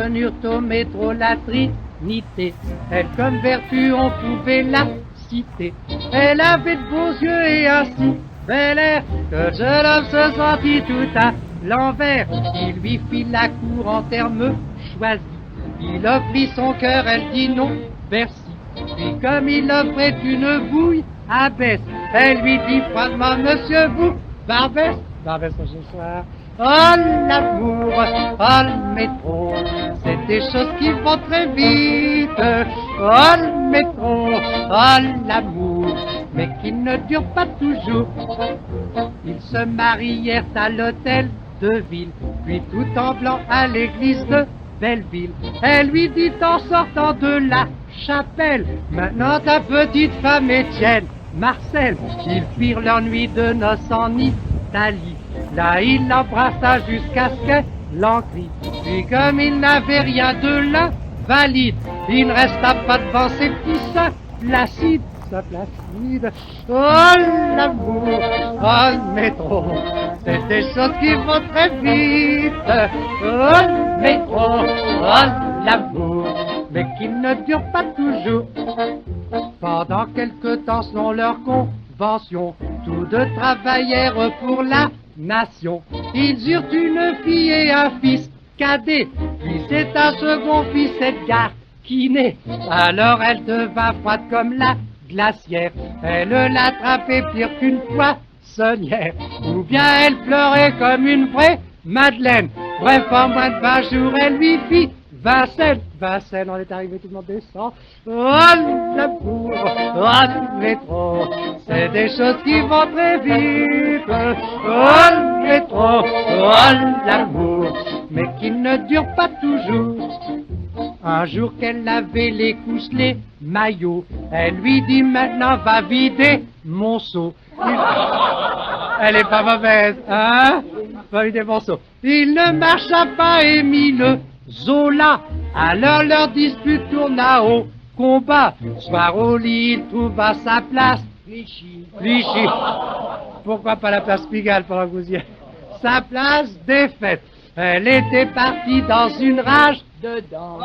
connurent au métro la Trinité. Elle, comme vertu, on pouvait la citer. Elle avait de beaux yeux et un si bel air que le jeune homme se sentit tout à l'envers. Il lui fit la cour en termes choisis. Il offrit son cœur, elle dit non, merci. Puis comme il offrait une bouille à Besse, elle lui dit froidement, monsieur, vous, Barbès, Barbès ce soir. Oh l'amour, oh le métro, c'est des choses qui vont très vite. Oh le métro, oh l'amour, mais qui ne dure pas toujours. Ils se marièrent à l'hôtel de ville, puis tout en blanc à l'église de Belleville. Elle lui dit en sortant de la chapelle, maintenant ta petite femme Étienne Marcel. Ils firent leur nuit de noces en Italie. Là il l'embrassa jusqu'à ce qu'elle en crie. Puis comme il n'avait rien de l'invalide, il ne resta pas devant ses petits seins placides. Ça placide. Oh l'amour, oh le métro, c'est des choses qui vont très vite. Oh le métro, oh l'amour, mais qui ne dure pas toujours. Pendant quelque temps selon leur convention, tous deux travaillèrent pour la nation. Ils eurent une fille et un fils cadet, puis c'est un second fils Edgar qui naît. Alors elle devint froide comme la glacière, elle l'attrapait pire qu'une poissonnière, ou bien elle pleurait comme une vraie Madeleine. Bref, en moins de 20 jours, elle lui fit Vincennes. Vincennes, on est arrivé, tout le monde descend. Oh l'amour, oh le métro, c'est des choses qui vont très vite. Oh le métro, oh l'amour, mais qui ne dure pas toujours. Un jour qu'elle avait les couches, les maillots, elle lui dit maintenant va vider mon seau. Elle est pas mauvaise, hein? Va vider mon seau. Il ne marcha pas et mit le Zola. Alors leur dispute tourna au combat. Soir au lit, il trouva sa place. Clichy. Pourquoi pas la place Pigalle pendant que vous y êtes? Sa place défaite. Elle était partie dans une rage dedans.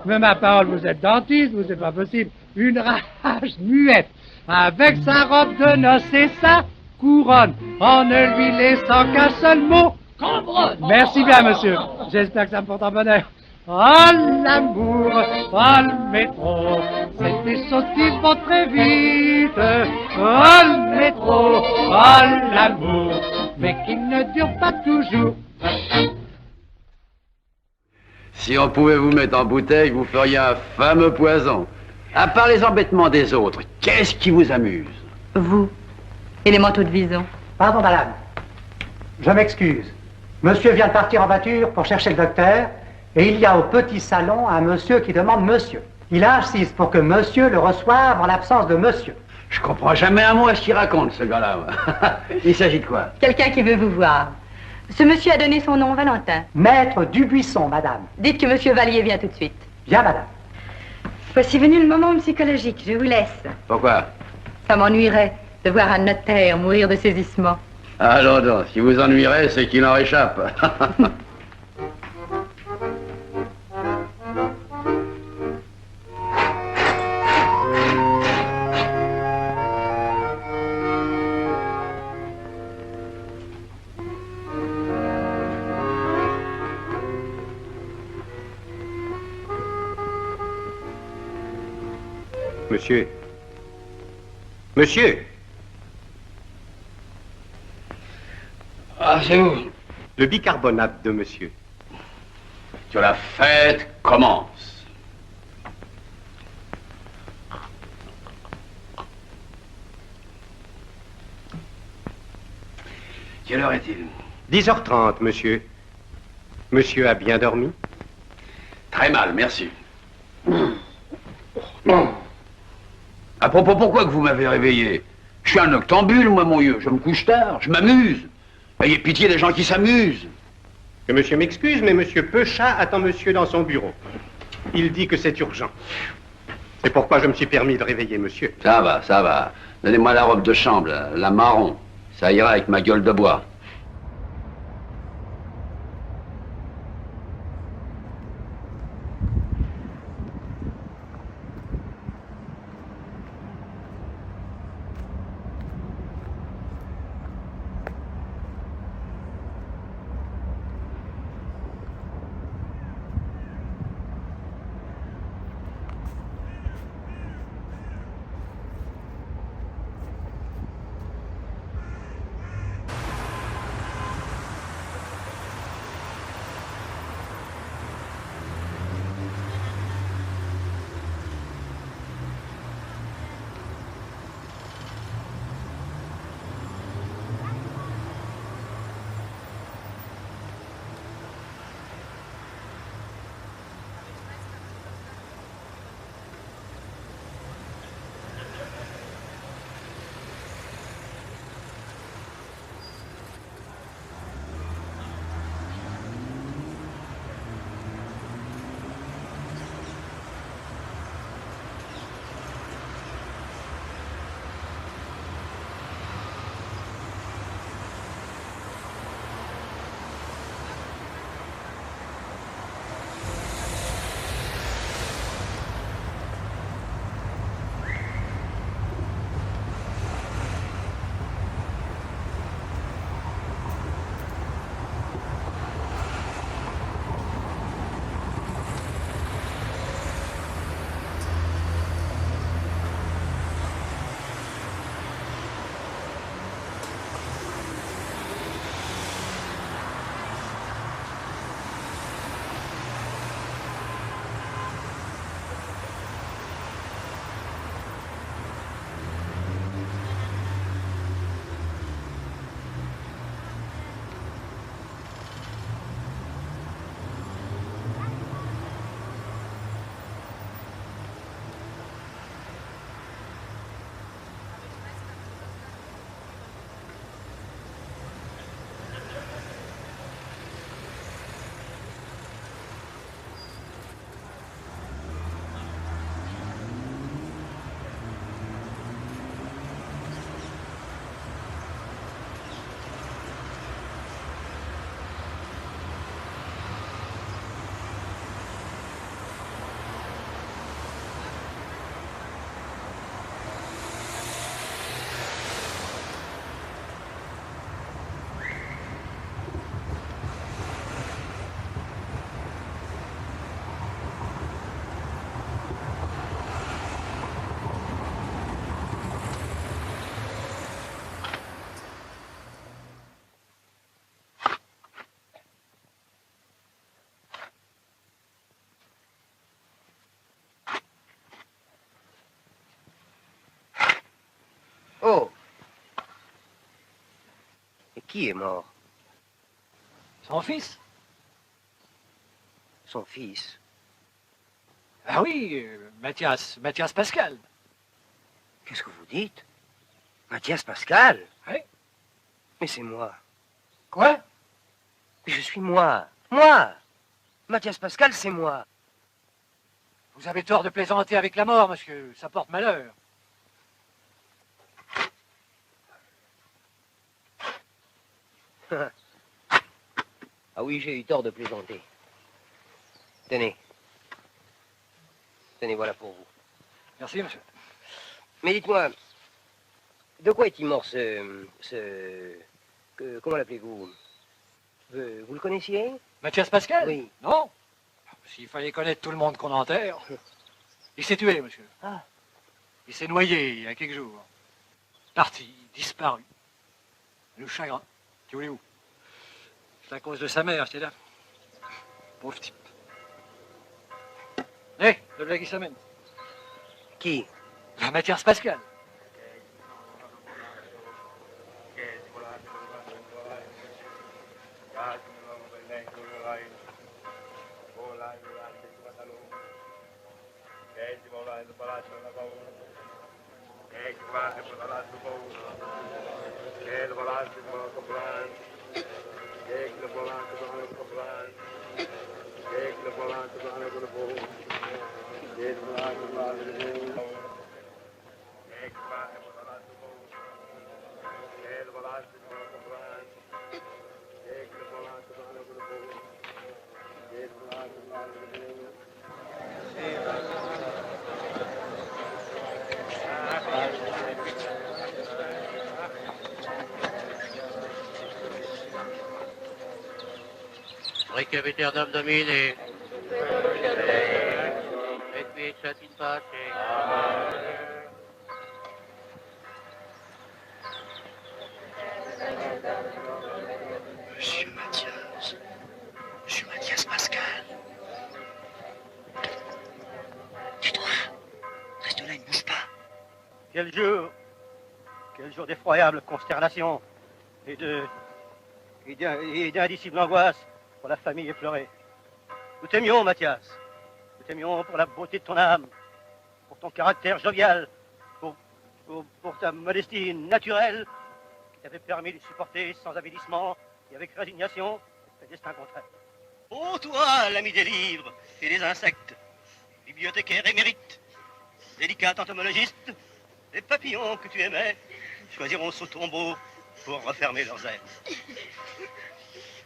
Mais ma parole, vous êtes dentiste, vous c'est pas possible. Une rage muette, avec sa robe de noces et sa couronne, en ne lui laissant qu'un seul mot. Cambronne. Merci bien, monsieur. J'espère que ça me porte en bonheur. Oh l'amour, oh le métro, c'est des choses qui vont très vite. Oh le métro, oh l'amour, mais qui ne dure pas toujours. Si on pouvait vous mettre en bouteille, vous feriez un fameux poison. À part les embêtements des autres, qu'est-ce qui vous amuse? Vous et les manteaux de Vison. Pardon, madame. Je m'excuse. Monsieur vient de partir en voiture pour chercher le docteur, et il y a au petit salon un monsieur qui demande monsieur. Il insiste pour que monsieur le reçoive en l'absence de monsieur. Je comprends jamais un mot à ce qu'il raconte, ce gars-là. Il s'agit de quoi? Quelqu'un qui veut vous voir. Ce monsieur a donné son nom, Valentin. Maître Dubuisson, madame. Dites que monsieur Vallier vient tout de suite. Bien, madame. Voici venu le moment psychologique, je vous laisse. Pourquoi? Ça m'ennuierait de voir un notaire mourir de saisissement. Alors donc, si vous ennuierez, c'est qu'il en réchappe. Monsieur. Monsieur. Ah, c'est où? Le bicarbonate de monsieur. Que la fête commence. Quelle heure est-il? 10h30, monsieur. Monsieur a bien dormi? Très mal, merci. À propos, pourquoi que vous m'avez réveillé? Je suis un octambule, moi, mon vieux. Je me couche tard, je m'amuse. Ayez pitié des gens qui s'amusent. Que monsieur m'excuse, mais monsieur Peuchat attend monsieur dans son bureau. Il dit que c'est urgent. C'est pourquoi je me suis permis de réveiller monsieur. Ça va, ça va. Donnez-moi la robe de chambre, la marron. Ça ira avec ma gueule de bois. Qui est mort? Son fils. Son fils. Ah oui, Mathias Pascal. Qu'est-ce que vous dites? Mathias Pascal? Oui. Mais c'est moi. Quoi? Mais je suis moi. Moi! Mathias Pascal, c'est moi. Vous avez tort de plaisanter avec la mort, monsieur. Ça porte malheur. Ah oui, j'ai eu tort de plaisanter. Tenez. Tenez, voilà pour vous. Merci, monsieur. Mais dites-moi, de quoi est-il mort comment l'appelez-vous? Vous le connaissiez? Mathias Pascal? Oui. Non? S'il fallait connaître tout le monde qu'on enterre. Il s'est tué, monsieur. Ah. Il s'est noyé il y a quelques jours. Parti, disparu. Le chagrin. Que voulez-vous? C'est à cause de sa mère, c'est là. Pauvre type. Hé, le blague qui s'amène. Qui? Mathias Pascal. Requiescaternam Domine, et quiescat in pace. Monsieur Mathias Pascal. Tais-toi. Reste là, ne bouge pas. Quel jour d'effroyable consternation et d'indicible angoisse pour la famille effleurée. Nous t'aimions, Mathias. Nous t'aimions pour la beauté de ton âme, pour ton caractère jovial, pour ta modestie naturelle qui t'avait permis de supporter sans avilissement et avec résignation le destin contraire. Oh, toi, l'ami des livres et des insectes, bibliothécaire émérite, délicat entomologiste, les papillons que tu aimais choisiront ce tombeau pour refermer leurs ailes.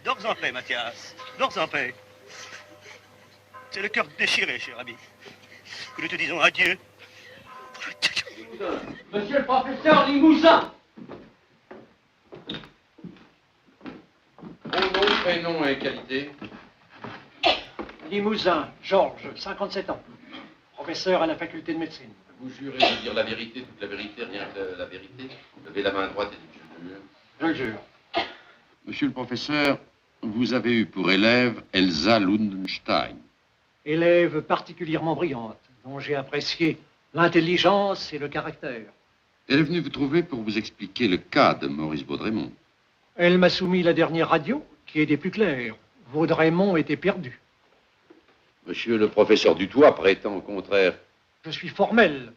Dors en paix, Mathias, dors en paix. C'est le cœur déchiré, cher ami, que nous te disons adieu. Monsieur le professeur Limousin! Mon nom, prénom et qualité. Limousin, Georges, 57 ans. Professeur à la faculté de médecine. Vous jurez de dire la vérité, toute la vérité, rien que la vérité. Levez la main droite et dites je jure. Je le jure. Monsieur le professeur, vous avez eu pour élève Elsa Lundenstein. Élève particulièrement brillante, dont j'ai apprécié l'intelligence et le caractère. Elle est venue vous trouver pour vous expliquer le cas de Maurice Vaudremont. Elle m'a soumis la dernière radio, qui est des plus claires. Vaudremont était perdu. Monsieur le professeur Dutoit prétend au contraire. Je suis formel.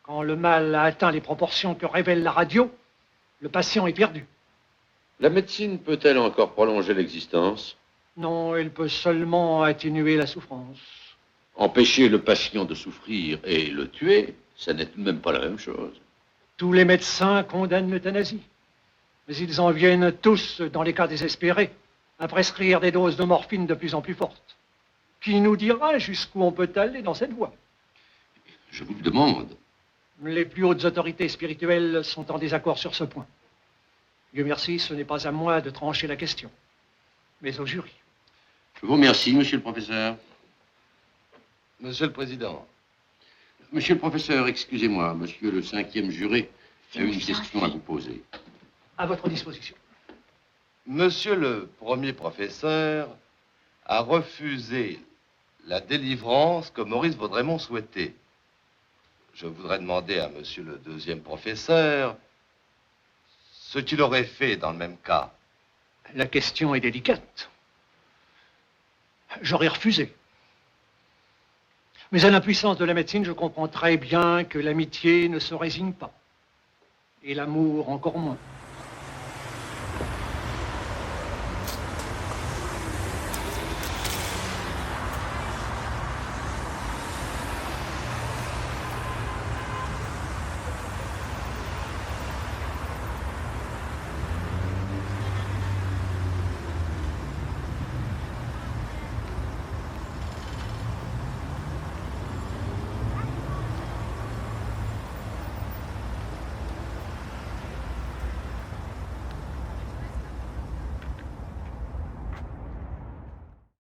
Quand le mal a atteint les proportions que révèle la radio, le patient est perdu. La médecine peut-elle encore prolonger l'existence? Non, elle peut seulement atténuer la souffrance. Empêcher le patient de souffrir et le tuer, ça n'est tout de même pas la même chose. Tous les médecins condamnent l'euthanasie. Mais ils en viennent tous, dans les cas désespérés, à prescrire des doses de morphine de plus en plus fortes. Qui nous dira jusqu'où on peut aller dans cette voie? Je vous le demande. Les plus hautes autorités spirituelles sont en désaccord sur ce point. Dieu merci, ce n'est pas à moi de trancher la question, mais au jury. Je vous remercie, monsieur le professeur. Monsieur le Président. Monsieur le professeur, excusez-moi, monsieur le 5e juré a une question à vous poser. À votre disposition. Monsieur le premier professeur a refusé la délivrance que Maurice Vaudremont souhaitait. Je voudrais demander à monsieur le 2e professeur ce qu'il aurait fait dans le même cas? La question est délicate. J'aurais refusé. Mais à l'impuissance de la médecine, je comprends très bien que l'amitié ne se résigne pas. Et l'amour encore moins.